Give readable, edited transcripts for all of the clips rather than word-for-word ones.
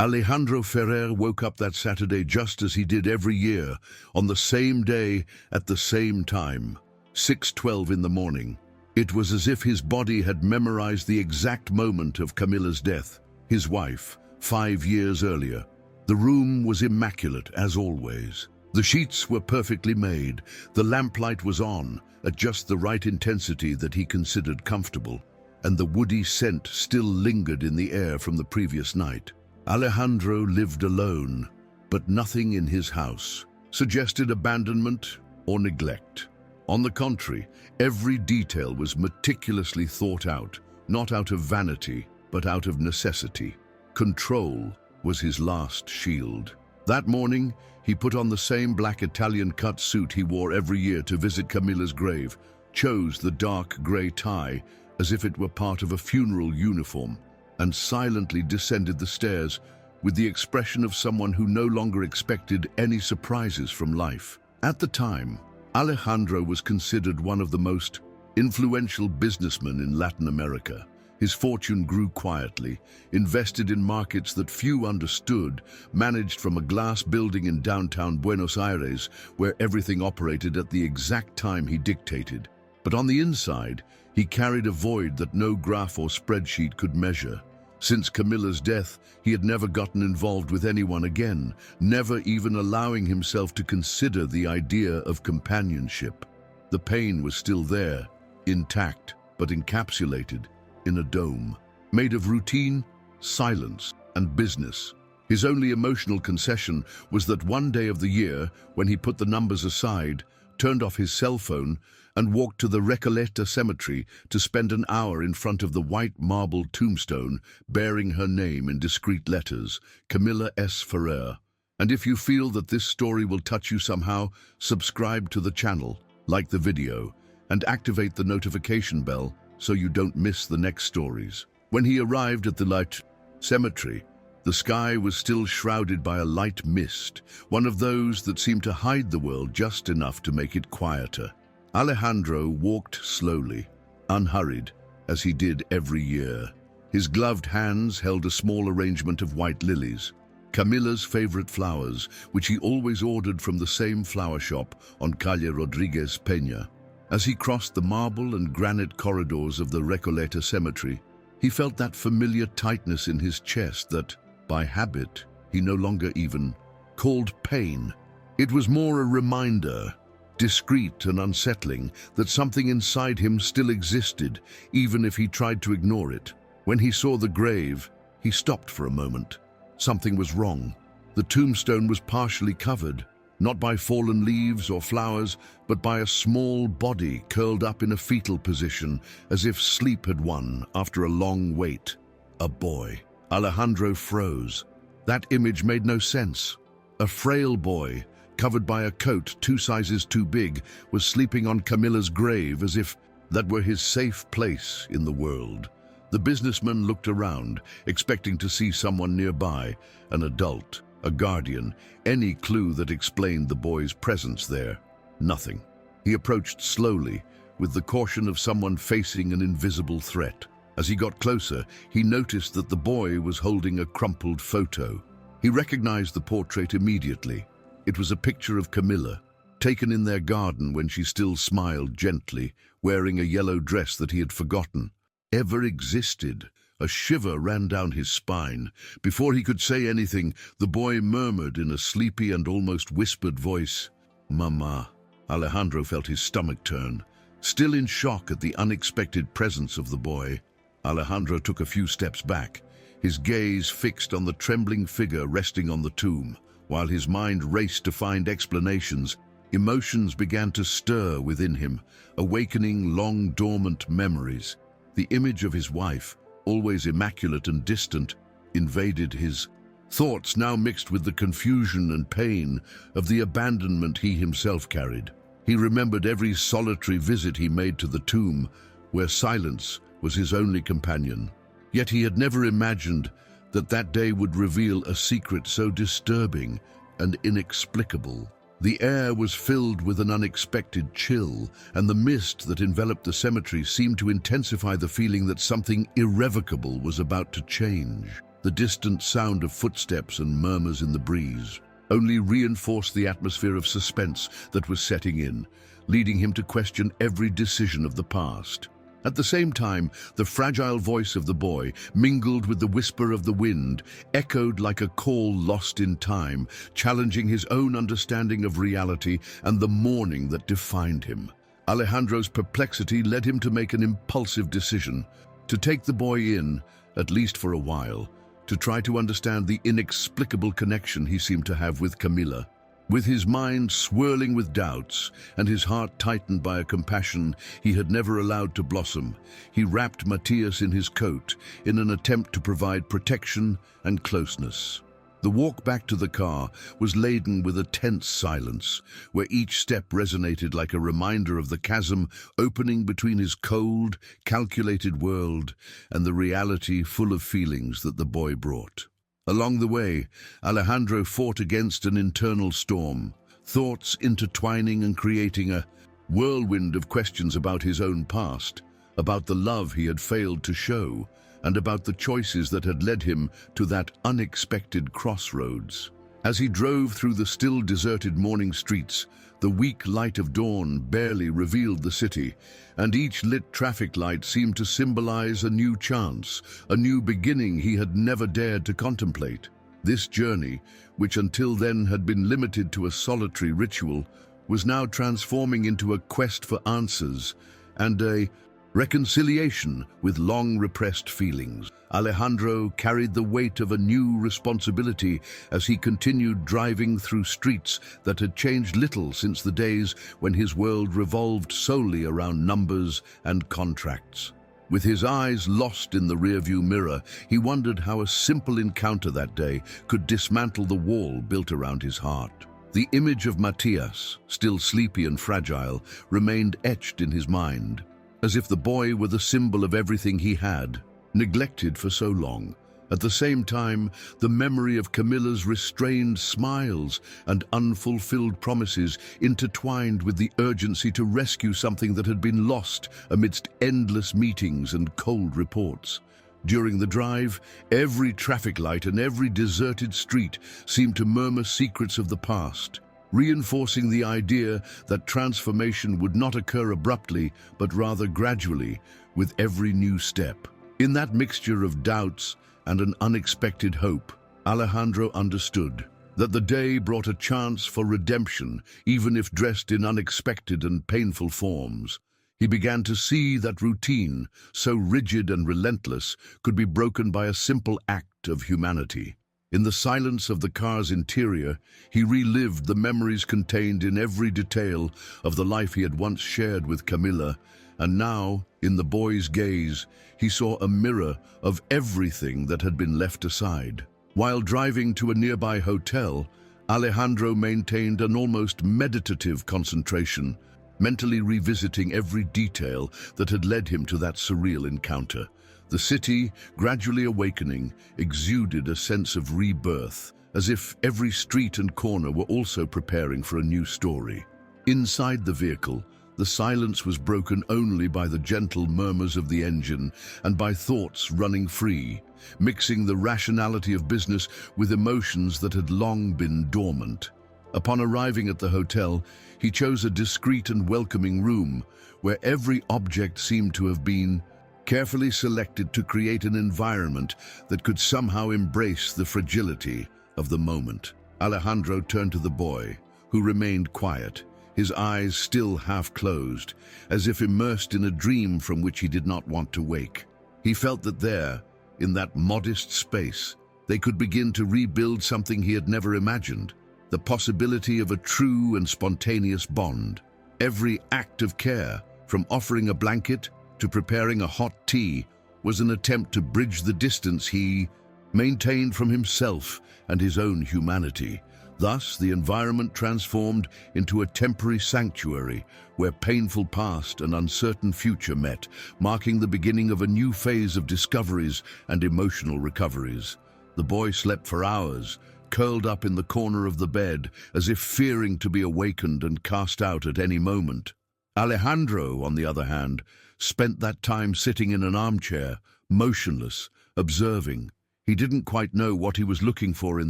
Alejandro Ferrer woke up that Saturday just as he did every year, on the same day, at the same time, 6:12 in the morning. It was as if his body had memorized the exact moment of Camilla's death, his wife, 5 years earlier. The room was immaculate, as always. The sheets were perfectly made, the lamplight was on, at just the right intensity that he considered comfortable, and the woody scent still lingered in the air from the previous night. Alejandro lived alone, but nothing in his house suggested abandonment or neglect. On the contrary, every detail was meticulously thought out, not out of vanity, but out of necessity. Control was his last shield. That morning, he put on the same black Italian-cut suit he wore every year to visit Camilla's grave, chose the dark grey tie as if it were part of a funeral uniform, and silently descended the stairs with the expression of someone who no longer expected any surprises from life. At the time, Alejandro was considered one of the most influential businessmen in Latin America. His fortune grew quietly, invested in markets that few understood, managed from a glass building in downtown Buenos Aires, where everything operated at the exact time he dictated. But on the inside, he carried a void that no graph or spreadsheet could measure. Since Camilla's death, he had never gotten involved with anyone again, never even allowing himself to consider the idea of companionship. The pain was still there, intact, but encapsulated in a dome, made of routine, silence, and business. His only emotional concession was that one day of the year, when he put the numbers aside, turned off his cell phone, and walked to the Recoleta cemetery to spend an hour in front of the white marble tombstone bearing her name in discreet letters, Camilla S. Ferrer. And if you feel that this story will touch you somehow, subscribe to the channel, like the video, and activate the notification bell so you don't miss the next stories. When he arrived at the light cemetery, the sky was still shrouded by a light mist, one of those that seemed to hide the world just enough to make it quieter. Alejandro walked slowly, unhurried, as he did every year. His gloved hands held a small arrangement of white lilies, Camilla's favorite flowers, which he always ordered from the same flower shop on Calle Rodriguez Peña. As he crossed the marble and granite corridors of the Recoleta cemetery, he felt that familiar tightness in his chest that, by habit, he no longer even called pain. It was more a reminder, discreet and unsettling, that something inside him still existed, even if he tried to ignore it. When he saw the grave, he stopped for a moment. Something was wrong. The tombstone was partially covered, not by fallen leaves or flowers, but by a small body curled up in a fetal position, as if sleep had won after a long wait. A boy. Alejandro froze. That image made no sense. A frail boy, covered by a coat 2 sizes too big, was sleeping on Camilla's grave as if that were his safe place in the world. The businessman looked around, expecting to see someone nearby, an adult, a guardian, any clue that explained the boy's presence there. Nothing. He approached slowly, with the caution of someone facing an invisible threat. As he got closer, he noticed that the boy was holding a crumpled photo. He recognized the portrait immediately. It was a picture of Camilla, taken in their garden when she still smiled gently, wearing a yellow dress that he had forgotten ever existed. A shiver ran down his spine. Before he could say anything, the boy murmured in a sleepy and almost whispered voice, "Mama." Alejandro felt his stomach turn. Still in shock at the unexpected presence of the boy, Alejandro took a few steps back, his gaze fixed on the trembling figure resting on the tomb. While his mind raced to find explanations, emotions began to stir within him, awakening long-dormant memories. The image of his wife, always immaculate and distant, invaded his thoughts, now mixed with the confusion and pain of the abandonment he himself carried. He remembered every solitary visit he made to the tomb, where silence was his only companion. Yet he had never imagined that that day would reveal a secret so disturbing and inexplicable. The air was filled with an unexpected chill, and the mist that enveloped the cemetery seemed to intensify the feeling that something irrevocable was about to change. The distant sound of footsteps and murmurs in the breeze only reinforced the atmosphere of suspense that was setting in, leading him to question every decision of the past. At the same time, the fragile voice of the boy, mingled with the whisper of the wind, echoed like a call lost in time, challenging his own understanding of reality and the mourning that defined him. Alejandro's perplexity led him to make an impulsive decision, to take the boy in, at least for a while, to try to understand the inexplicable connection he seemed to have with Camila. With his mind swirling with doubts and his heart tightened by a compassion he had never allowed to blossom, he wrapped Matthias in his coat in an attempt to provide protection and closeness. The walk back to the car was laden with a tense silence, where each step resonated like a reminder of the chasm opening between his cold, calculated world and the reality full of feelings that the boy brought. Along the way, Alejandro fought against an internal storm, thoughts intertwining and creating a whirlwind of questions about his own past, about the love he had failed to show, and about the choices that had led him to that unexpected crossroads. As he drove through the still deserted morning streets, the weak light of dawn barely revealed the city, and each lit traffic light seemed to symbolize a new chance, a new beginning he had never dared to contemplate. This journey, which until then had been limited to a solitary ritual, was now transforming into a quest for answers and a reconciliation with long-repressed feelings. Alejandro carried the weight of a new responsibility as he continued driving through streets that had changed little since the days when his world revolved solely around numbers and contracts. With his eyes lost in the rearview mirror, he wondered how a simple encounter that day could dismantle the wall built around his heart. The image of Matthias, still sleepy and fragile, remained etched in his mind, as if the boy were the symbol of everything he had, neglected for so long. At the same time, the memory of Camilla's restrained smiles and unfulfilled promises intertwined with the urgency to rescue something that had been lost amidst endless meetings and cold reports. During the drive, every traffic light and every deserted street seemed to murmur secrets of the past, reinforcing the idea that transformation would not occur abruptly, but rather gradually, with every new step. In that mixture of doubts and an unexpected hope, Alejandro understood that the day brought a chance for redemption, even if dressed in unexpected and painful forms. He began to see that routine, so rigid and relentless, could be broken by a simple act of humanity. In the silence of the car's interior, he relived the memories contained in every detail of the life he had once shared with Camila, and now, in the boy's gaze, he saw a mirror of everything that had been left aside. While driving to a nearby hotel, Alejandro maintained an almost meditative concentration, mentally revisiting every detail that had led him to that surreal encounter. The city, gradually awakening, exuded a sense of rebirth, as if every street and corner were also preparing for a new story. Inside the vehicle, the silence was broken only by the gentle murmurs of the engine and by thoughts running free, mixing the rationality of business with emotions that had long been dormant. Upon arriving at the hotel, he chose a discreet and welcoming room where every object seemed to have been carefully selected to create an environment that could somehow embrace the fragility of the moment. Alejandro turned to the boy, who remained quiet, his eyes still half closed, as if immersed in a dream from which he did not want to wake. He felt that there, in that modest space, they could begin to rebuild something he had never imagined, the possibility of a true and spontaneous bond. Every act of care, from offering a blanket to preparing a hot tea, was an attempt to bridge the distance he maintained from himself and his own humanity. Thus, the environment transformed into a temporary sanctuary where painful past and uncertain future met, marking the beginning of a new phase of discoveries and emotional recoveries. The boy slept for hours, curled up in the corner of the bed, as if fearing to be awakened and cast out at any moment. Alejandro, on the other hand, spent that time sitting in an armchair, motionless, observing. He didn't quite know what he was looking for in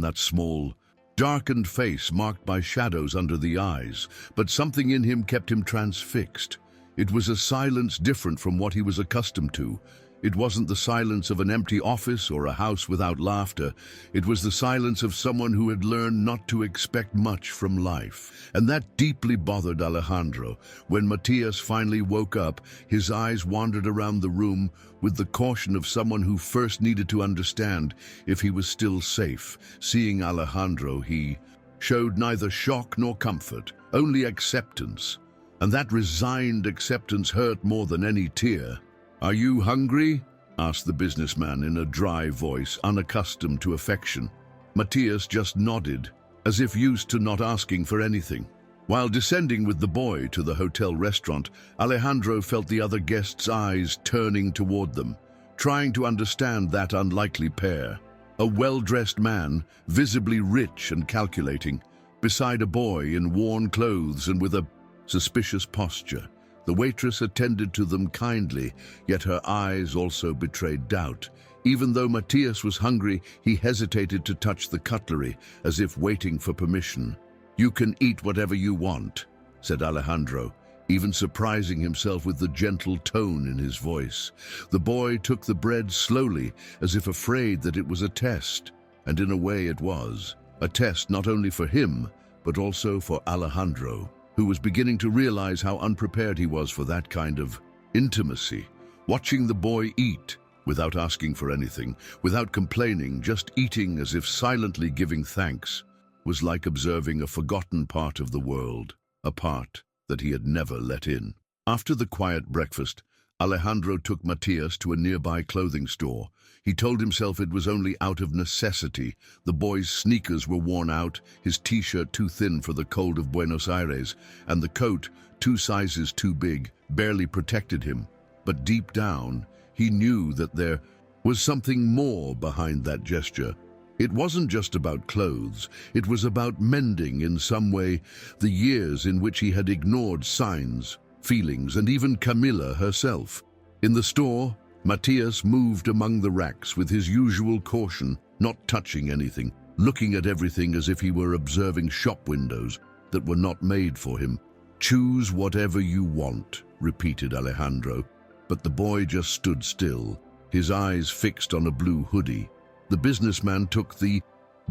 that small, darkened face marked by shadows under the eyes, but something in him kept him transfixed. It was a silence different from what he was accustomed to. It wasn't the silence of an empty office or a house without laughter. It was the silence of someone who had learned not to expect much from life. And that deeply bothered Alejandro. When Matias finally woke up, his eyes wandered around the room with the caution of someone who first needed to understand if he was still safe. Seeing Alejandro, he showed neither shock nor comfort, only acceptance. And that resigned acceptance hurt more than any tear. "Are you hungry?" asked the businessman in a dry voice, unaccustomed to affection. Matias just nodded, as if used to not asking for anything. While descending with the boy to the hotel restaurant, Alejandro felt the other guests' eyes turning toward them, trying to understand that unlikely pair. A well-dressed man, visibly rich and calculating, beside a boy in worn clothes and with a suspicious posture. The waitress attended to them kindly, yet her eyes also betrayed doubt. Even though Matias was hungry, he hesitated to touch the cutlery, as if waiting for permission. "You can eat whatever you want," said Alejandro, even surprising himself with the gentle tone in his voice. The boy took the bread slowly, as if afraid that it was a test. And in a way it was. A test not only for him, but also for Alejandro, who was beginning to realize how unprepared he was for that kind of intimacy. Watching the boy eat, without asking for anything, without complaining, just eating as if silently giving thanks, was like observing a forgotten part of the world, a part that he had never let in. After the quiet breakfast, Alejandro took Matias to a nearby clothing store. He told himself it was only out of necessity. The boy's sneakers were worn out, his t-shirt too thin for the cold of Buenos Aires, and the coat, 2 sizes too big, barely protected him. But deep down, he knew that there was something more behind that gesture. It wasn't just about clothes, it was about mending in some way the years in which he had ignored signs, feelings, and even Camilla herself. In the store, Matias moved among the racks with his usual caution, not touching anything, looking at everything as if he were observing shop windows that were not made for him. "Choose whatever you want," repeated Alejandro, but the boy just stood still, his eyes fixed on a blue hoodie. The businessman took the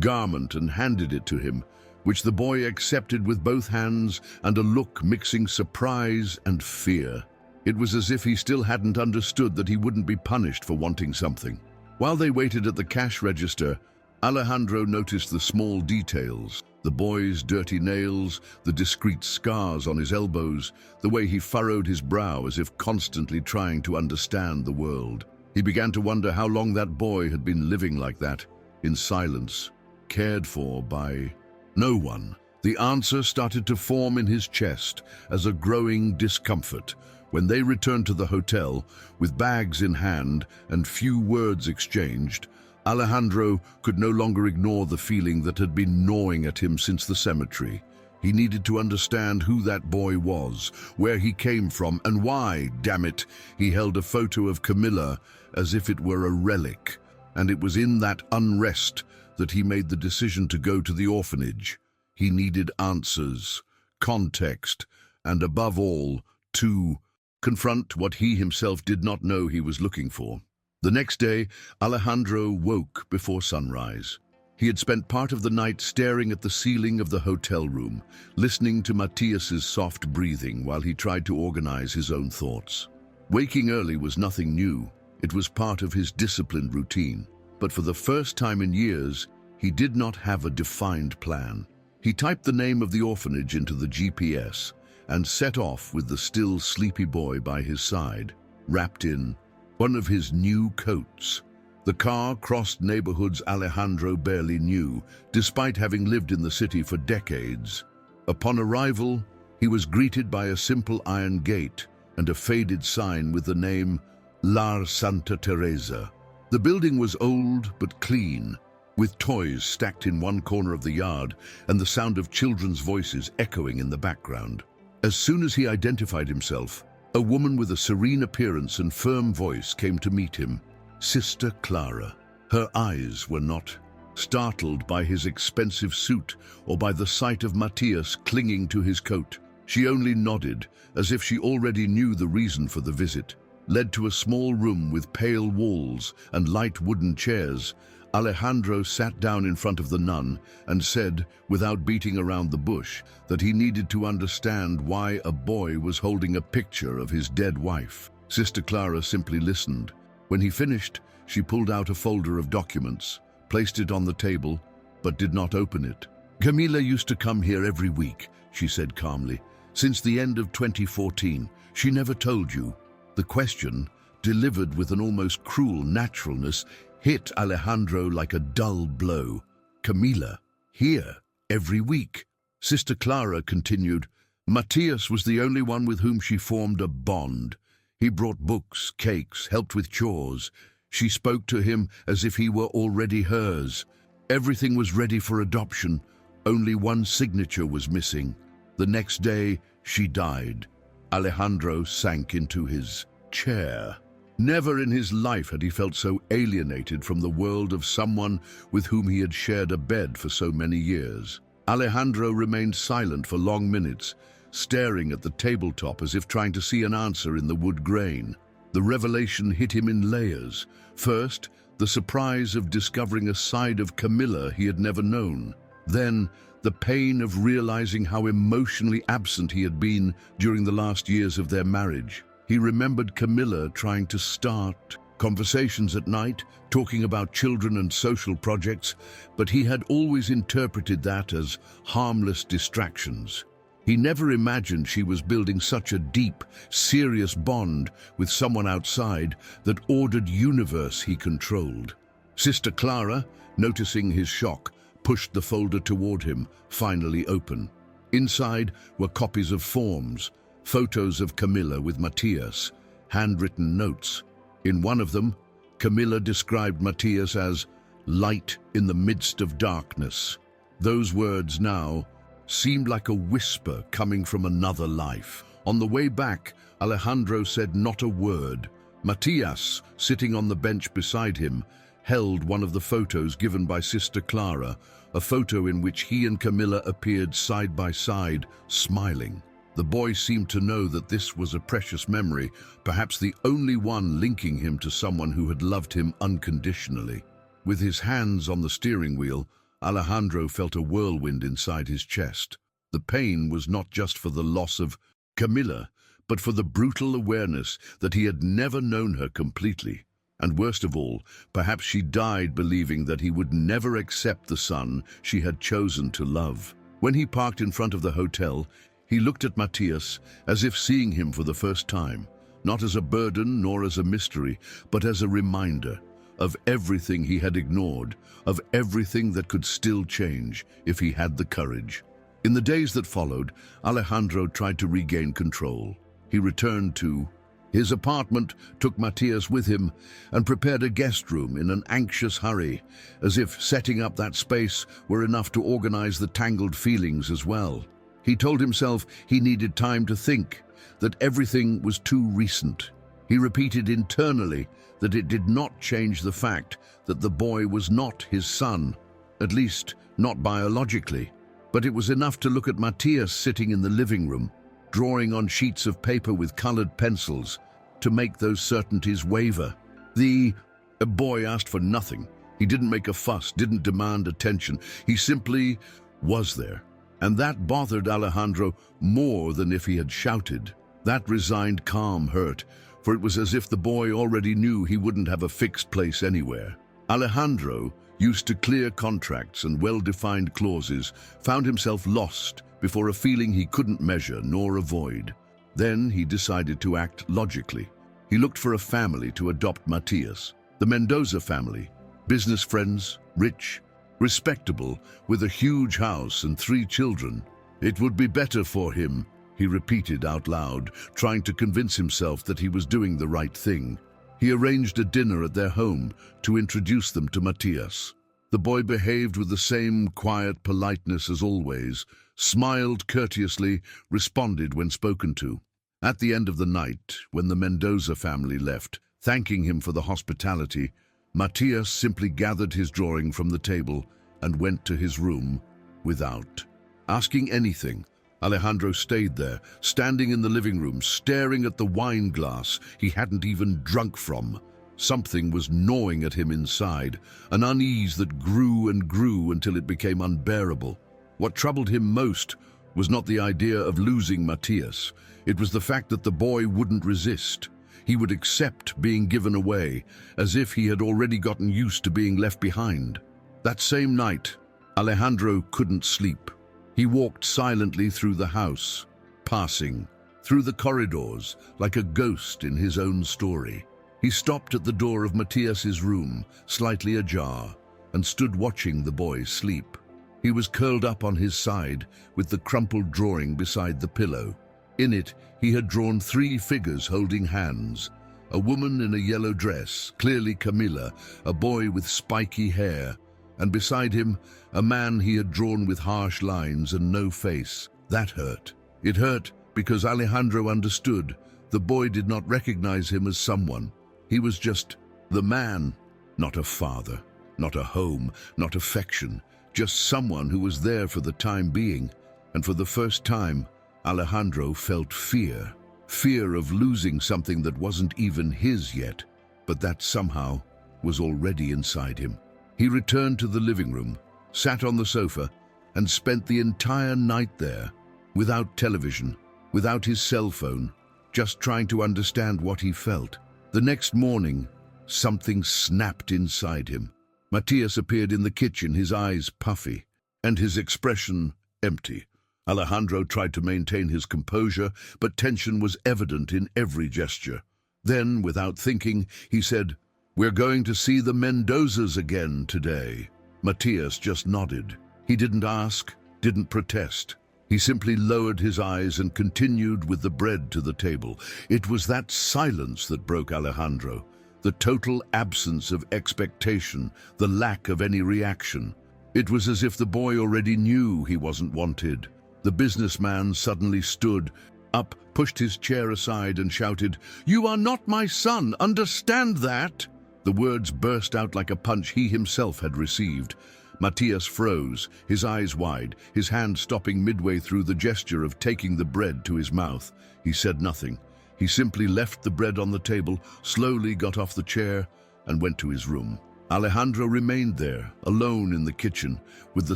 garment and handed it to him, which the boy accepted with both hands and a look mixing surprise and fear. It was as if he still hadn't understood that he wouldn't be punished for wanting something. While they waited at the cash register, Alejandro noticed the small details: the boy's dirty nails, the discreet scars on his elbows, the way he furrowed his brow as if constantly trying to understand the world. He began to wonder how long that boy had been living like that, in silence, cared for by no one. The answer started to form in his chest as a growing discomfort. When they returned to the hotel, with bags in hand and few words exchanged, Alejandro could no longer ignore the feeling that had been gnawing at him since the cemetery. He needed to understand who that boy was, where he came from, and why, damn it, he held a photo of Camilla as if it were a relic. And it was in that unrest that he made the decision to go to the orphanage. He needed answers, context, and above all, to confront what he himself did not know he was looking for. The next day, Alejandro woke before sunrise. He had spent part of the night staring at the ceiling of the hotel room, listening to Matias's soft breathing while he tried to organize his own thoughts. Waking early was nothing new. It was part of his disciplined routine. But for the first time in years, he did not have a defined plan. He typed the name of the orphanage into the GPS and set off with the still sleepy boy by his side, wrapped in one of his new coats. The car crossed neighborhoods Alejandro barely knew, despite having lived in the city for decades. Upon arrival, he was greeted by a simple iron gate and a faded sign with the name La Santa Teresa. The building was old but clean, with toys stacked in one corner of the yard and the sound of children's voices echoing in the background. As soon as he identified himself, a woman with a serene appearance and firm voice came to meet him. Sister Clara. Her eyes were not startled by his expensive suit or by the sight of Matthias clinging to his coat. She only nodded, as if she already knew the reason for the visit. Led to a small room with pale walls and light wooden chairs, Alejandro sat down in front of the nun and said, without beating around the bush, that he needed to understand why a boy was holding a picture of his dead wife. Sister Clara simply listened. When he finished, she pulled out a folder of documents, placed it on the table, but did not open it. "Camilla used to come here every week," she said calmly. "Since the end of 2014, she never told you." The question, delivered with an almost cruel naturalness, hit Alejandro like a dull blow. "Camilla, here, every week." Sister Clara continued, "Matthias was the only one with whom she formed a bond. He brought books, cakes, helped with chores. She spoke to him as if he were already hers. Everything was ready for adoption. Only one signature was missing. The next day, she died." Alejandro sank into his chair. Never in his life had he felt so alienated from the world of someone with whom he had shared a bed for so many years. Alejandro remained silent for long minutes, staring at the tabletop as if trying to see an answer in the wood grain. The revelation hit him in layers. First, the surprise of discovering a side of Camilla he had never known. Then, the pain of realizing how emotionally absent he had been during the last years of their marriage. He remembered Camilla trying to start conversations at night, talking about children and social projects, but he had always interpreted that as harmless distractions. He never imagined she was building such a deep, serious bond with someone outside that ordered universe he controlled. Sister Clara, noticing his shock, pushed the folder toward him, finally open. Inside were copies of forms, photos of Camilla with Matthias, handwritten notes. In one of them, Camilla described Matthias as light in the midst of darkness. Those words now seemed like a whisper coming from another life. On the way back, Alejandro said not a word. Matthias, sitting on the bench beside him, held one of the photos given by Sister Clara, a photo in which he and Camilla appeared side by side, smiling. The boy seemed to know that this was a precious memory, perhaps the only one linking him to someone who had loved him unconditionally. With his hands on the steering wheel, Alejandro felt a whirlwind inside his chest. The pain was not just for the loss of Camilla, but for the brutal awareness that he had never known her completely. And worst of all, perhaps she died believing that he would never accept the son she had chosen to love. When he parked in front of the hotel, he looked at Matthias as if seeing him for the first time, not as a burden nor as a mystery, but as a reminder of everything he had ignored, of everything that could still change if he had the courage. In the days that followed, Alejandro tried to regain control. He returned to his apartment, took Matthias with him, and prepared a guest room in an anxious hurry, as if setting up that space were enough to organize the tangled feelings as well. He told himself he needed time to think, that everything was too recent. He repeated internally that it did not change the fact that the boy was not his son, at least not biologically. But it was enough to look at Matthias sitting in the living room, drawing on sheets of paper with colored pencils, to make those certainties waver. The boy asked for nothing. He didn't make a fuss, didn't demand attention. He simply was there. And that bothered Alejandro more than if he had shouted. That resigned calm hurt, for it was as if the boy already knew he wouldn't have a fixed place anywhere. Alejandro, used to clear contracts and well-defined clauses, found himself lost before a feeling he couldn't measure nor avoid. Then he decided to act logically. He looked for a family to adopt Matthias. The Mendoza family, business friends, rich, respectable, with a huge house and 3 children. It would be better for him, he repeated out loud, trying to convince himself that he was doing the right thing. He arranged a dinner at their home to introduce them to Matthias. The boy behaved with the same quiet politeness as always, smiled courteously, responded when spoken to. At the end of the night, when the Mendoza family left, thanking him for the hospitality, Matthias simply gathered his drawing from the table and went to his room without asking anything. Alejandro stayed there, standing in the living room, staring at the wine glass he hadn't even drunk from. Something was gnawing at him inside, an unease that grew and grew until it became unbearable. What troubled him most was not the idea of losing Matthias. It was the fact that the boy wouldn't resist. He would accept being given away, as if he had already gotten used to being left behind. That same night, Alejandro couldn't sleep. He walked silently through the house, passing through the corridors like a ghost in his own story. He stopped at the door of Matthias's room, slightly ajar, and stood watching the boy sleep. He was curled up on his side, with the crumpled drawing beside the pillow. In it, he had drawn 3 figures holding hands: a woman in a yellow dress, clearly Camilla, a boy with spiky hair, and beside him, a man he had drawn with harsh lines and no face. That hurt. It hurt because Alejandro understood. The boy did not recognize him as someone. He was just the man, not a father, not a home, not affection, just someone who was there for the time being. And for the first time, Alejandro felt fear. Fear of losing something that wasn't even his yet, but that somehow was already inside him. He returned to the living room, sat on the sofa, and spent the entire night there, without television, without his cell phone, just trying to understand what he felt. The next morning, something snapped inside him. Matthias appeared in the kitchen, his eyes puffy, and his expression empty. Alejandro tried to maintain his composure, but tension was evident in every gesture. Then, without thinking, he said, "We're going to see the Mendozas again today." Matthias just nodded. He didn't ask, didn't protest. He simply lowered his eyes and continued with the bread to the table. It was that silence that broke Alejandro, the total absence of expectation, the lack of any reaction. It was as if the boy already knew he wasn't wanted. The businessman suddenly stood up, pushed his chair aside and shouted, "You are not my son, understand that?" The words burst out like a punch he himself had received. Matthias froze, his eyes wide, his hand stopping midway through the gesture of taking the bread to his mouth. He said nothing. He simply left the bread on the table, slowly got off the chair, and went to his room. Alejandro remained there, alone in the kitchen, with the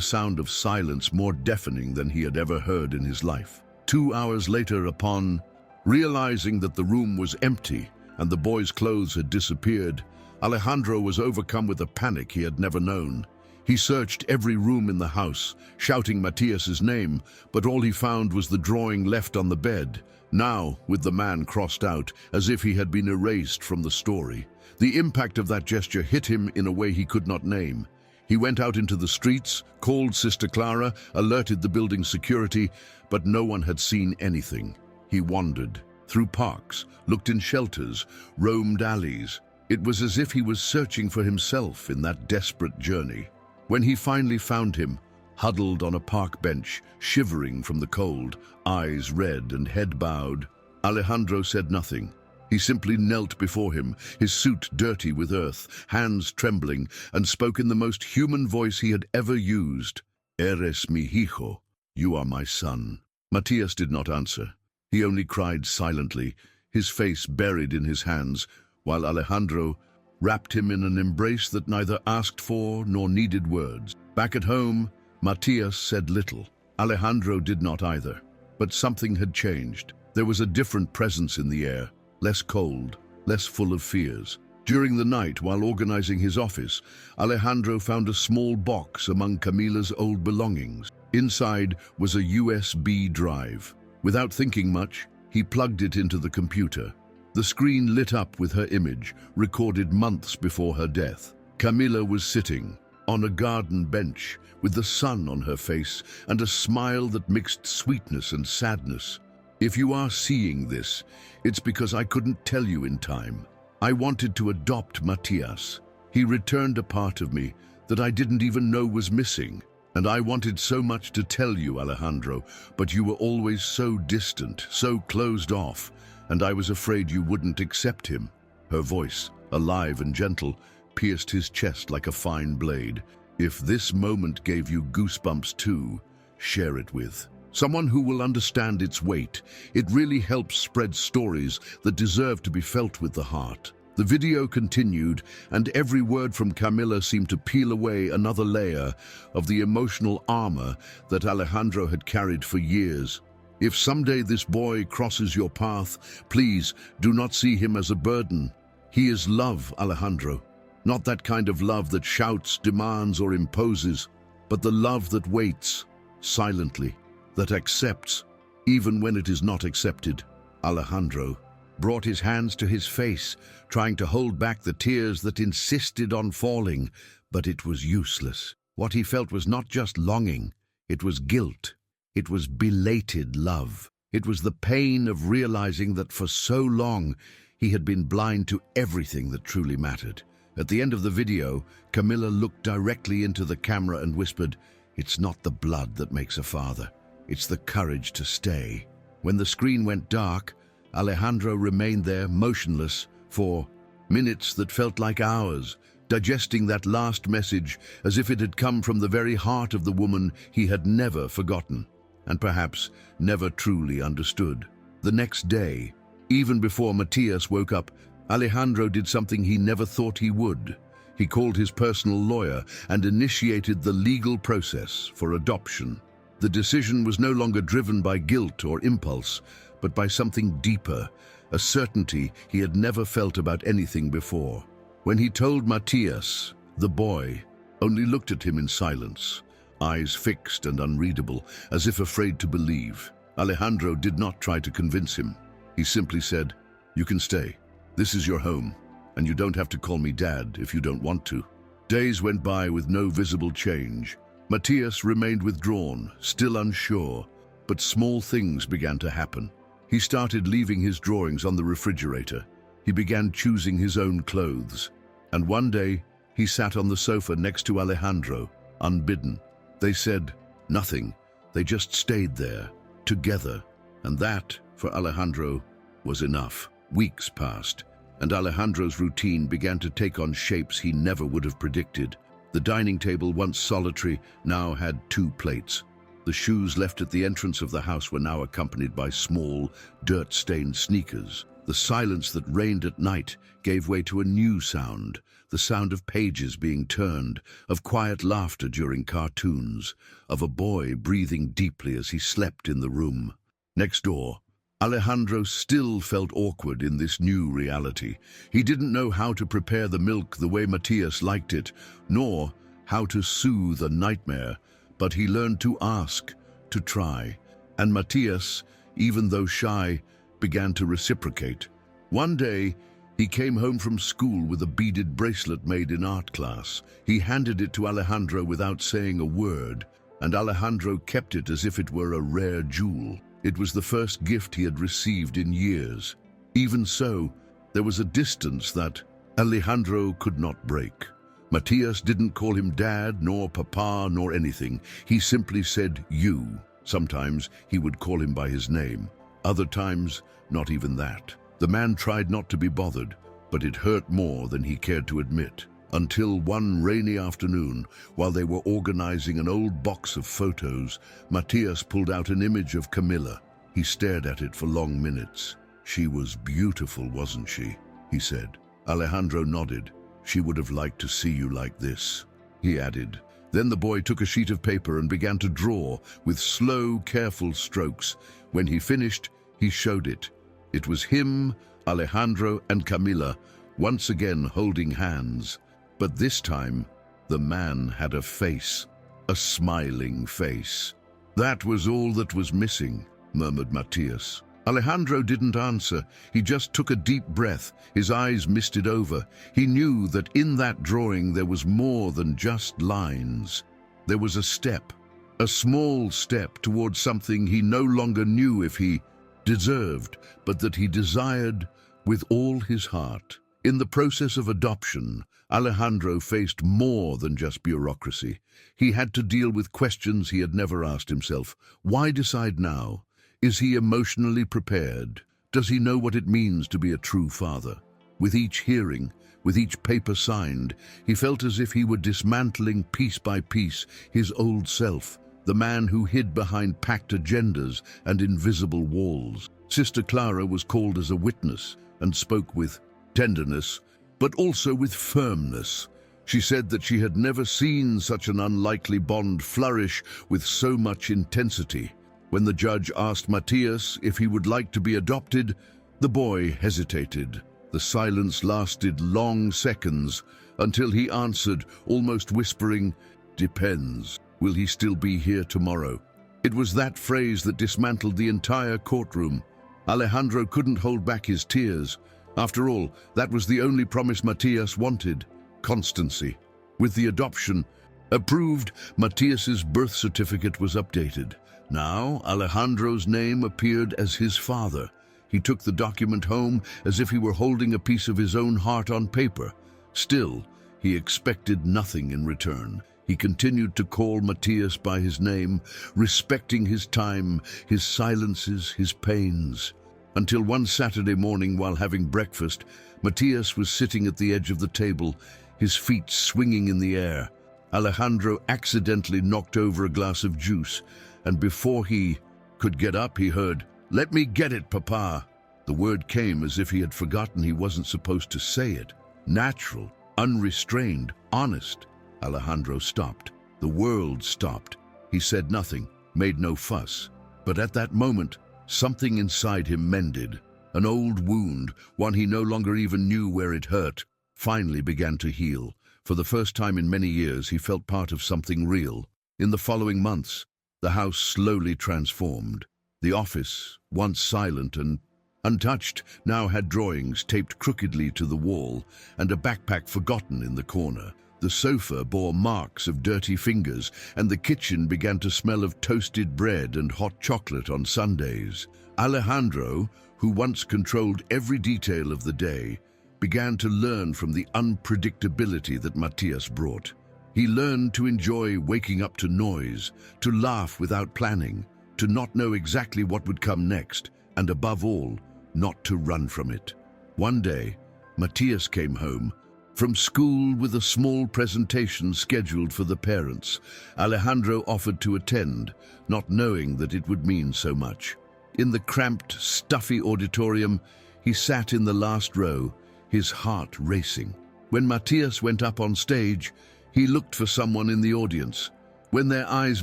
sound of silence more deafening than he had ever heard in his life. 2 hours later, upon realizing that the room was empty and the boy's clothes had disappeared, Alejandro was overcome with a panic he had never known. He searched every room in the house, shouting Matthias's name, but all he found was the drawing left on the bed, now with the man crossed out, as if he had been erased from the story. The impact of that gesture hit him in a way he could not name. He went out into the streets, called Sister Clara, alerted the building's security, but no one had seen anything. He wandered through parks, looked in shelters, roamed alleys. It was as if he was searching for himself in that desperate journey. When he finally found him, huddled on a park bench, shivering from the cold, eyes red and head bowed, Alejandro said nothing. He simply knelt before him, his suit dirty with earth, hands trembling, and spoke in the most human voice he had ever used. "Eres mi hijo, you are my son." Matthias did not answer. He only cried silently, his face buried in his hands, while Alejandro wrapped him in an embrace that neither asked for nor needed words. Back at home, Matthias said little. Alejandro did not either. But something had changed. There was a different presence in the air, less cold, less full of fears. During the night, while organizing his office, Alejandro found a small box among Camila's old belongings. Inside was a USB drive. Without thinking much, he plugged it into the computer. The screen lit up with her image, recorded months before her death. Camila was sitting on a garden bench with the sun on her face and a smile that mixed sweetness and sadness. "If you are seeing this, it's because I couldn't tell you in time. I wanted to adopt Matthias. He returned a part of me that I didn't even know was missing. And I wanted so much to tell you, Alejandro, but you were always so distant, so closed off, and I was afraid you wouldn't accept him." Her voice, alive and gentle, pierced his chest like a fine blade. If this moment gave you goosebumps too, share it with someone who will understand its weight. It really helps spread stories that deserve to be felt with the heart. The video continued, and every word from Camilla seemed to peel away another layer of the emotional armor that Alejandro had carried for years. If someday this boy crosses your path, please do not see him as a burden. He is love, Alejandro. Not that kind of love that shouts, demands, or imposes, but the love that waits, silently, that accepts, even when it is not accepted. Alejandro brought his hands to his face, trying to hold back the tears that insisted on falling, but it was useless. What he felt was not just longing, it was guilt. It was belated love. It was the pain of realizing that for so long he had been blind to everything that truly mattered. At the end of the video, Camilla looked directly into the camera and whispered, "It's not the blood that makes a father. It's the courage to stay." When the screen went dark, Alejandro remained there, motionless, for minutes that felt like hours, digesting that last message as if it had come from the very heart of the woman he had never forgotten, and perhaps never truly understood. The next day, even before Matias woke up, Alejandro did something he never thought he would. He called his personal lawyer and initiated the legal process for adoption. The decision was no longer driven by guilt or impulse, but by something deeper, a certainty he had never felt about anything before. When he told Matias, the boy only looked at him in silence, eyes fixed and unreadable, as if afraid to believe. Alejandro did not try to convince him. He simply said, "You can stay. This is your home, and you don't have to call me Dad if you don't want to." Days went by with no visible change. Matias remained withdrawn, still unsure, but small things began to happen. He started leaving his drawings on the refrigerator. He began choosing his own clothes. And one day, he sat on the sofa next to Alejandro, unbidden. They said nothing. They just stayed there, together. And that, for Alejandro, was enough. Weeks passed, and Alejandro's routine began to take on shapes he never would have predicted. The dining table, once solitary, now had 2 plates. The shoes left at the entrance of the house were now accompanied by small, dirt-stained sneakers. The silence that reigned at night gave way to a new sound, the sound of pages being turned, of quiet laughter during cartoons, of a boy breathing deeply as he slept in the room. Next door, Alejandro still felt awkward in this new reality. He didn't know how to prepare the milk the way Matias liked it, nor how to soothe a nightmare, but he learned to ask, to try. And Matias, even though shy, began to reciprocate. One day, he came home from school with a beaded bracelet made in art class. He handed it to Alejandro without saying a word, and Alejandro kept it as if it were a rare jewel. It was the first gift he had received in years. Even so, there was a distance that Alejandro could not break. Matias didn't call him Dad, nor Papa, nor anything. He simply said, "You." Sometimes he would call him by his name. Other times, not even that. The man tried not to be bothered, but it hurt more than he cared to admit. Until one rainy afternoon, while they were organizing an old box of photos, Matias pulled out an image of Camilla. He stared at it for long minutes. "She was beautiful, wasn't she?" he said. Alejandro nodded. "She would have liked to see you like this," he added. Then the boy took a sheet of paper and began to draw with slow, careful strokes. When he finished, he showed it. It was him, Alejandro, and Camilla, once again holding hands. But this time, the man had a face, a smiling face. "That was all that was missing," murmured Matias. Alejandro didn't answer. He just took a deep breath. His eyes misted over. He knew that in that drawing there was more than just lines. There was a step, a small step towards something he no longer knew if he deserved, but that he desired with all his heart. In the process of adoption, Alejandro faced more than just bureaucracy. He had to deal with questions he had never asked himself. Why decide now? Is he emotionally prepared? Does he know what it means to be a true father? With each hearing, With each paper signed, he felt as if he were dismantling piece by piece his old self, the man who hid behind packed agendas and invisible walls. Sister Clara was called as a witness and spoke with tenderness, but also with firmness. She said that she had never seen such an unlikely bond flourish with so much intensity. When the judge asked Matthias if he would like to be adopted, the boy hesitated. The silence lasted long seconds until he answered, almost whispering, "Depends. Will he still be here tomorrow?" It was that phrase that dismantled the entire courtroom. Alejandro couldn't hold back his tears. After all, that was the only promise Matthias wanted: constancy. With the adoption approved, Matthias's birth certificate was updated. Now Alejandro's name appeared as his father. He took the document home as if he were holding a piece of his own heart on paper. Still, he expected nothing in return. He continued to call Matthias by his name, respecting his time, his silences, his pains. Until one Saturday morning, while having breakfast, Matthias was sitting at the edge of the table, his feet swinging in the air. Alejandro accidentally knocked over a glass of juice, and before he could get up, he heard, "Let me get it, Papa." The word came as if he had forgotten he wasn't supposed to say it. Natural, unrestrained, honest. Alejandro stopped. The world stopped. He said nothing, made no fuss. But at that moment, something inside him mended. An old wound, one he no longer even knew where it hurt, finally began to heal. For the first time in many years, he felt part of something real. In the following months, the house slowly transformed. The office, once silent and untouched, now had drawings taped crookedly to the wall and a backpack forgotten in the corner. The sofa bore marks of dirty fingers, and the kitchen began to smell of toasted bread and hot chocolate on Sundays. Alejandro, who once controlled every detail of the day, began to learn from the unpredictability that Matthias brought. He learned to enjoy waking up to noise, to laugh without planning, to not know exactly what would come next, and above all, not to run from it. One day, Matthias came home from school with a small presentation scheduled for the parents. Alejandro offered to attend, not knowing that it would mean so much. In the cramped, stuffy auditorium, he sat in the last row, his heart racing. When Matthias went up on stage, he looked for someone in the audience. When their eyes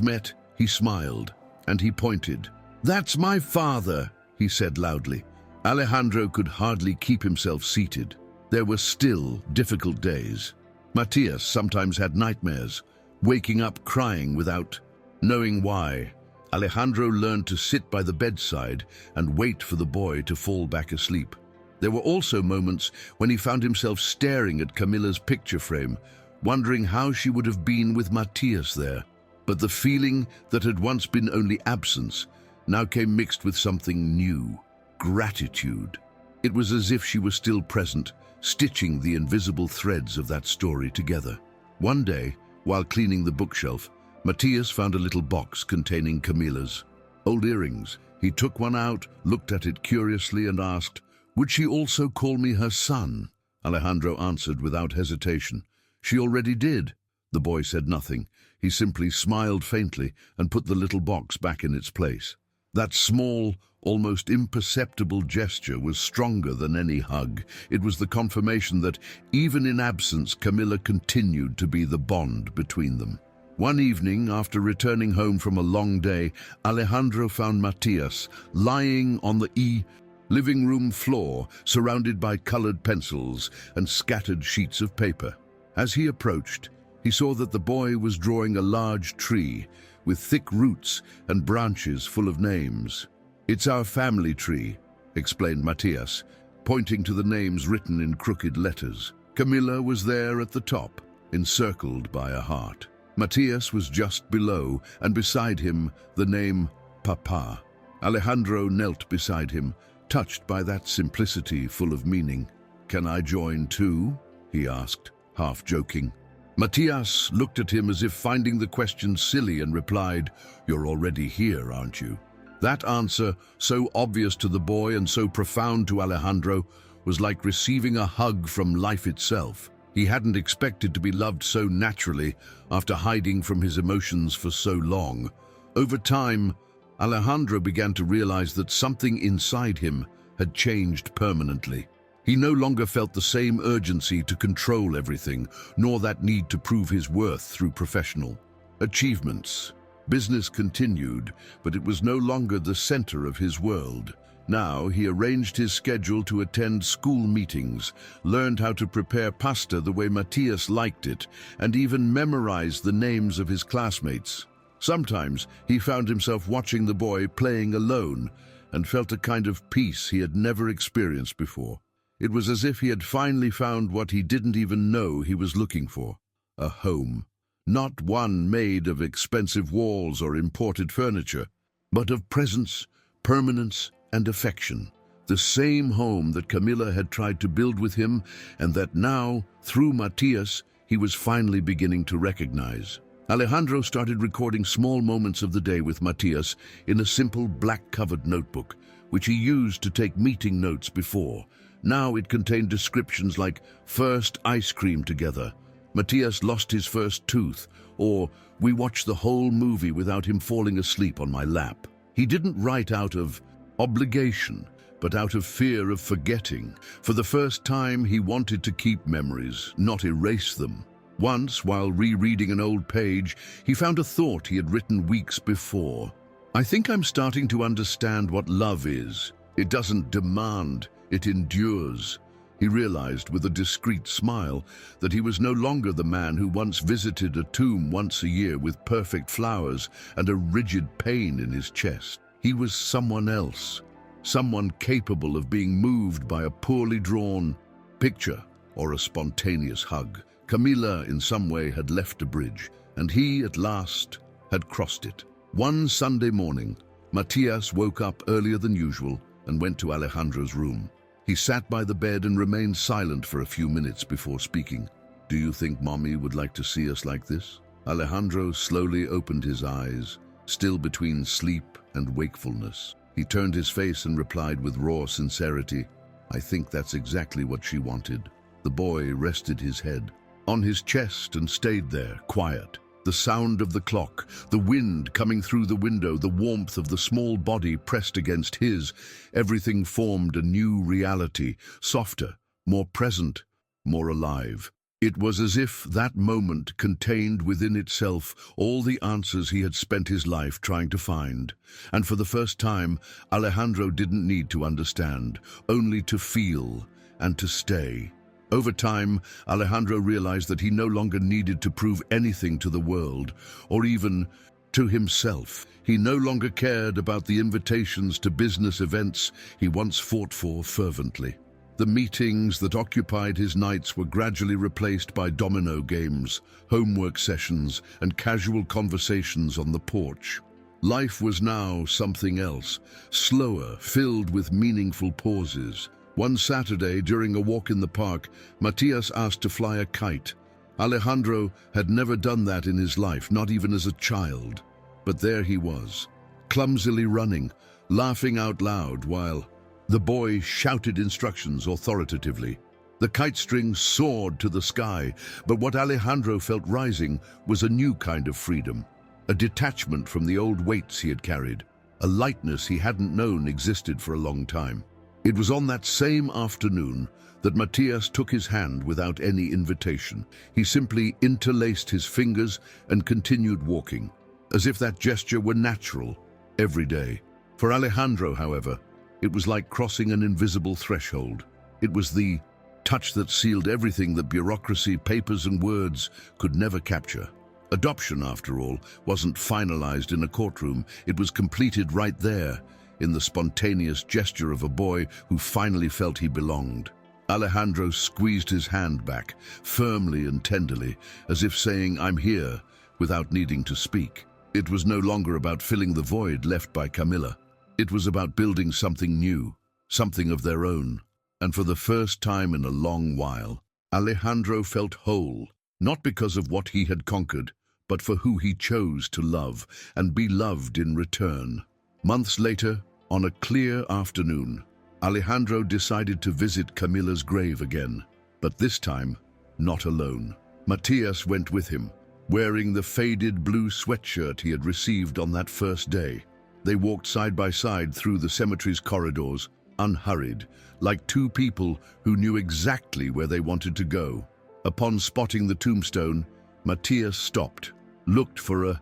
met, he smiled, and he pointed. "That's my father," he said loudly. Alejandro could hardly keep himself seated. There were still difficult days. Matthias sometimes had nightmares, waking up crying without knowing why. Alejandro learned to sit by the bedside and wait for the boy to fall back asleep. There were also moments when he found himself staring at Camilla's picture frame, wondering how she would have been with Matthias there. But the feeling that had once been only absence now came mixed with something new: gratitude. It was as if she was still present, stitching the invisible threads of that story together. One day, while cleaning the bookshelf, Matthias found a little box containing Camilla's old earrings. He took one out, looked at it curiously, and asked, "Would she also call me her son?" Alejandro answered without hesitation, "She already did." The boy said nothing. He simply smiled faintly and put the little box back in its place. That small, almost imperceptible gesture was stronger than any hug. It was the confirmation that, even in absence, Camilla continued to be the bond between them. One evening, after returning home from a long day, Alejandro found Matthias lying on the living room floor, surrounded by colored pencils and scattered sheets of paper. As he approached, he saw that the boy was drawing a large tree with thick roots and branches full of names. "It's our family tree," explained Matthias, pointing to the names written in crooked letters. Camilla was there at the top, encircled by a heart. Matthias was just below, and beside him, the name Papa. Alejandro knelt beside him, touched by that simplicity full of meaning. "Can I join too?" he asked, half joking. Matthias looked at him as if finding the question silly and replied, "You're already here, aren't you?" That answer, so obvious to the boy and so profound to Alejandro, was like receiving a hug from life itself. He hadn't expected to be loved so naturally after hiding from his emotions for so long. Over time, Alejandro began to realize that something inside him had changed permanently. He no longer felt the same urgency to control everything, nor that need to prove his worth through professional achievements. Business continued, but it was no longer the center of his world. Now he arranged his schedule to attend school meetings, learned how to prepare pasta the way Matthias liked it, and even memorized the names of his classmates. Sometimes he found himself watching the boy playing alone and felt a kind of peace he had never experienced before. It was as if he had finally found what he didn't even know he was looking for: a home. Not one made of expensive walls or imported furniture, but of presence, permanence, and affection. The same home that Camilla had tried to build with him, and that now, through Matthias, he was finally beginning to recognize. Alejandro started recording small moments of the day with Matthias in a simple black-covered notebook, which he used to take meeting notes before. Now it contained descriptions like first ice cream together, Matthias lost his first tooth, or we watched the whole movie without him falling asleep on my lap. He didn't write out of obligation, but out of fear of forgetting. For the first time, he wanted to keep memories, not erase them. Once, while rereading an old page, he found a thought he had written weeks before. "I think I'm starting to understand what love is. It doesn't demand, it endures." He realized with a discreet smile that he was no longer the man who once visited a tomb once a year with perfect flowers and a rigid pain in his chest. He was someone else, someone capable of being moved by a poorly drawn picture or a spontaneous hug. Camilla, in some way, had left a bridge, and he, at last, had crossed it. One Sunday morning, Matthias woke up earlier than usual and went to Alejandro's room. He sat by the bed and remained silent for a few minutes before speaking. "Do you think Mommy would like to see us like this?" Alejandro slowly opened his eyes, still between sleep and wakefulness. He turned his face and replied with raw sincerity, "I think that's exactly what she wanted." The boy rested his head on his chest and stayed there, quiet. The sound of the clock, the wind coming through the window, the warmth of the small body pressed against his, everything formed a new reality, softer, more present, more alive. It was as if that moment contained within itself all the answers he had spent his life trying to find. And for the first time, Alejandro didn't need to understand, only to feel and to stay. Over time, Alejandro realized that he no longer needed to prove anything to the world, or even to himself. He no longer cared about the invitations to business events he once fought for fervently. The meetings that occupied his nights were gradually replaced by domino games, homework sessions, and casual conversations on the porch. Life was now something else, slower, filled with meaningful pauses. One Saturday, during a walk in the park, Matthias asked to fly a kite. Alejandro had never done that in his life, not even as a child. But there he was, clumsily running, laughing out loud while the boy shouted instructions authoritatively. The kite string soared to the sky, but what Alejandro felt rising was a new kind of freedom, a detachment from the old weights he had carried, a lightness he hadn't known existed for a long time. It was on that same afternoon that Matthias took his hand without any invitation. He simply interlaced his fingers and continued walking, as if that gesture were natural, every day. For Alejandro, however, it was like crossing an invisible threshold. It was the touch that sealed everything that bureaucracy, papers, and words could never capture. Adoption, after all, wasn't finalized in a courtroom. It was completed right there, in the spontaneous gesture of a boy who finally felt he belonged. Alejandro squeezed his hand back, firmly and tenderly, as if saying, "I'm here," without needing to speak. It was no longer about filling the void left by Camilla. It was about building something new, something of their own. And for the first time in a long while, Alejandro felt whole, not because of what he had conquered, but for who he chose to love and be loved in return. Months later, on a clear afternoon, Alejandro decided to visit Camilla's grave again, but this time, not alone. Matias went with him, wearing the faded blue sweatshirt he had received on that first day. They walked side by side through the cemetery's corridors, unhurried, like two people who knew exactly where they wanted to go. Upon spotting the tombstone, Matias stopped, looked for a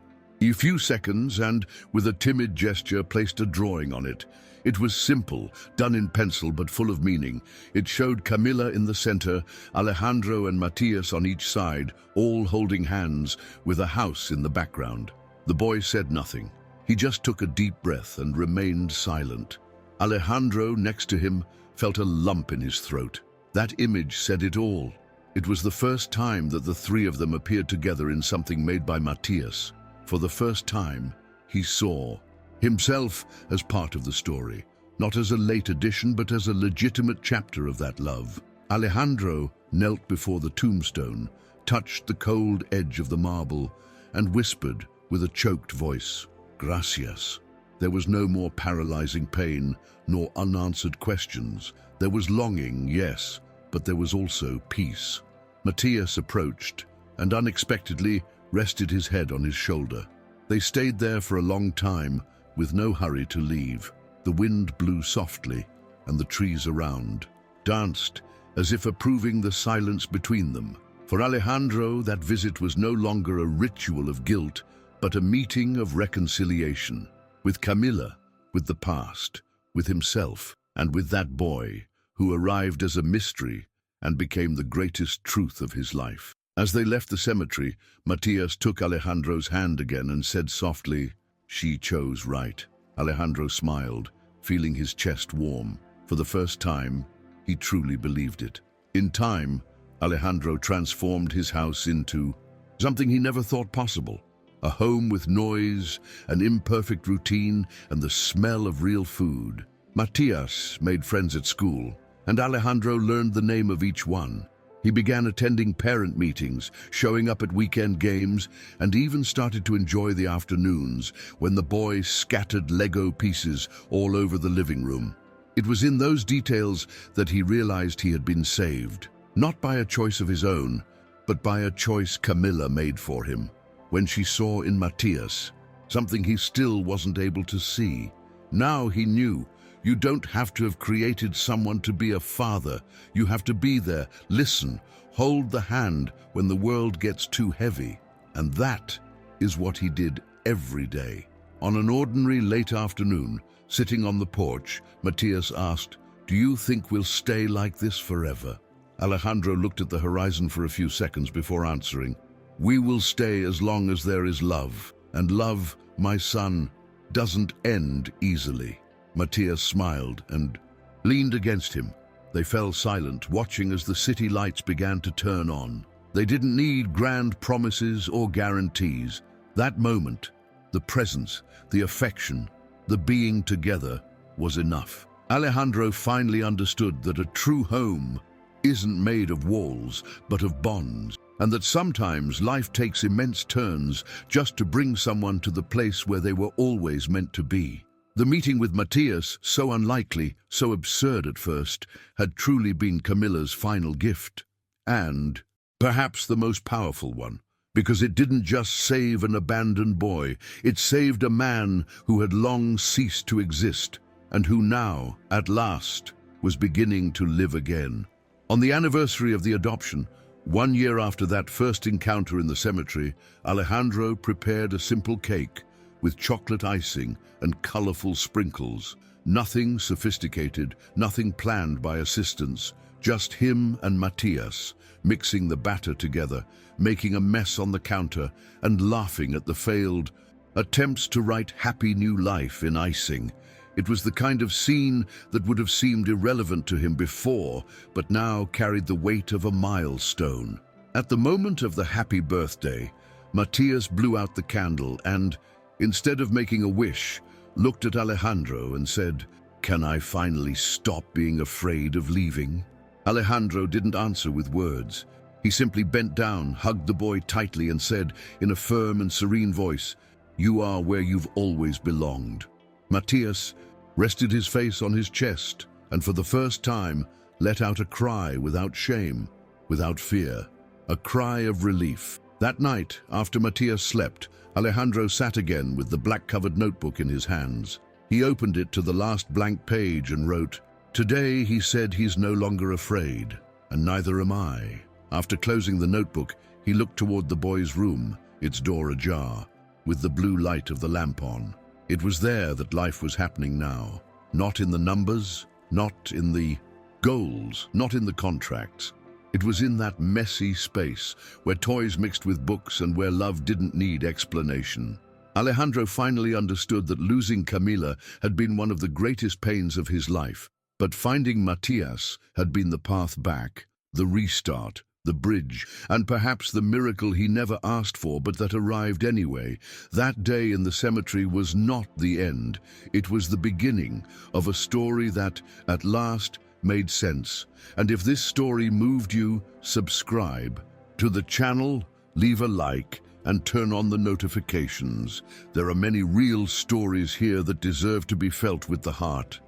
few seconds, and, with a timid gesture, placed a drawing on it. It was simple, done in pencil, but full of meaning. It showed Camilla in the center, Alejandro and Matias on each side, all holding hands, with a house in the background. The boy said nothing. He just took a deep breath and remained silent. Alejandro, next to him, felt a lump in his throat. That image said it all. It was the first time that the three of them appeared together in something made by Matias. For the first time, he saw himself as part of the story, not as a late addition, but as a legitimate chapter of that love. Alejandro knelt before the tombstone, touched the cold edge of the marble, and whispered with a choked voice, "Gracias." There was no more paralyzing pain, nor unanswered questions. There was longing, yes, but there was also peace. Matias approached, and unexpectedly rested his head on his shoulder. They stayed there for a long time, with no hurry to leave. The wind blew softly, and the trees around danced, as if approving the silence between them. For Alejandro, that visit was no longer a ritual of guilt, but a meeting of reconciliation. With Camilla, with the past, with himself, and with that boy, who arrived as a mystery and became the greatest truth of his life. As they left the cemetery, Matias took Alejandro's hand again and said softly, "She chose right." Alejandro smiled, feeling his chest warm. For the first time, he truly believed it. In time, Alejandro transformed his house into something he never thought possible. A home with noise, an imperfect routine, and the smell of real food. Matias made friends at school, and Alejandro learned the name of each one. He began attending parent meetings, showing up at weekend games, and even started to enjoy the afternoons when the boy scattered Lego pieces all over the living room. It was in those details that he realized he had been saved, not by a choice of his own, but by a choice Camilla made for him, when she saw in Matias something he still wasn't able to see. Now he knew. You don't have to have created someone to be a father. You have to be there, listen, hold the hand when the world gets too heavy. And that is what he did every day. On an ordinary late afternoon, sitting on the porch, Matias asked, "Do you think we'll stay like this forever?" Alejandro looked at the horizon for a few seconds before answering, "We will stay as long as there is love. And love, my son, doesn't end easily." Matias smiled and leaned against him. They fell silent, watching as the city lights began to turn on. They didn't need grand promises or guarantees. That moment, the presence, the affection, the being together was enough. Alejandro finally understood that a true home isn't made of walls, but of bonds, and that sometimes life takes immense turns just to bring someone to the place where they were always meant to be. The meeting with Matias, so unlikely, so absurd at first, had truly been Camilla's final gift. And perhaps the most powerful one, because it didn't just save an abandoned boy, it saved a man who had long ceased to exist, and who now, at last, was beginning to live again. On the anniversary of the adoption, 1 year after that first encounter in the cemetery, Alejandro prepared a simple cake with chocolate icing and colorful sprinkles. Nothing sophisticated, nothing planned by assistants, just him and Matias, mixing the batter together, making a mess on the counter, and laughing at the failed attempts to write "Happy New Life" in icing. It was the kind of scene that would have seemed irrelevant to him before, but now carried the weight of a milestone. At the moment of the happy birthday, Matias blew out the candle and, instead of making a wish, looked at Alejandro and said, "Can I finally stop being afraid of leaving?" Alejandro didn't answer with words. He simply bent down, hugged the boy tightly, and said, in a firm and serene voice, "You are where you've always belonged." Matias rested his face on his chest, and for the first time let out a cry without shame, without fear, a cry of relief. That night, after Matias slept, Alejandro sat again with the black-covered notebook in his hands. He opened it to the last blank page and wrote, "Today he said he's no longer afraid, and neither am I." After closing the notebook, he looked toward the boy's room, its door ajar, with the blue light of the lamp on. It was there that life was happening now. Not in the numbers, not in the goals, not in the contracts. It was in that messy space where toys mixed with books and where love didn't need explanation. Alejandro finally understood that losing Camila had been one of the greatest pains of his life, but finding Matias had been the path back, the restart, the bridge, and perhaps the miracle he never asked for but that arrived anyway. That day in the cemetery was not the end. It was the beginning of a story that, at last, made sense. And if this story moved you, subscribe to the channel, leave a like, and turn on the notifications. There are many real stories here that deserve to be felt with the heart.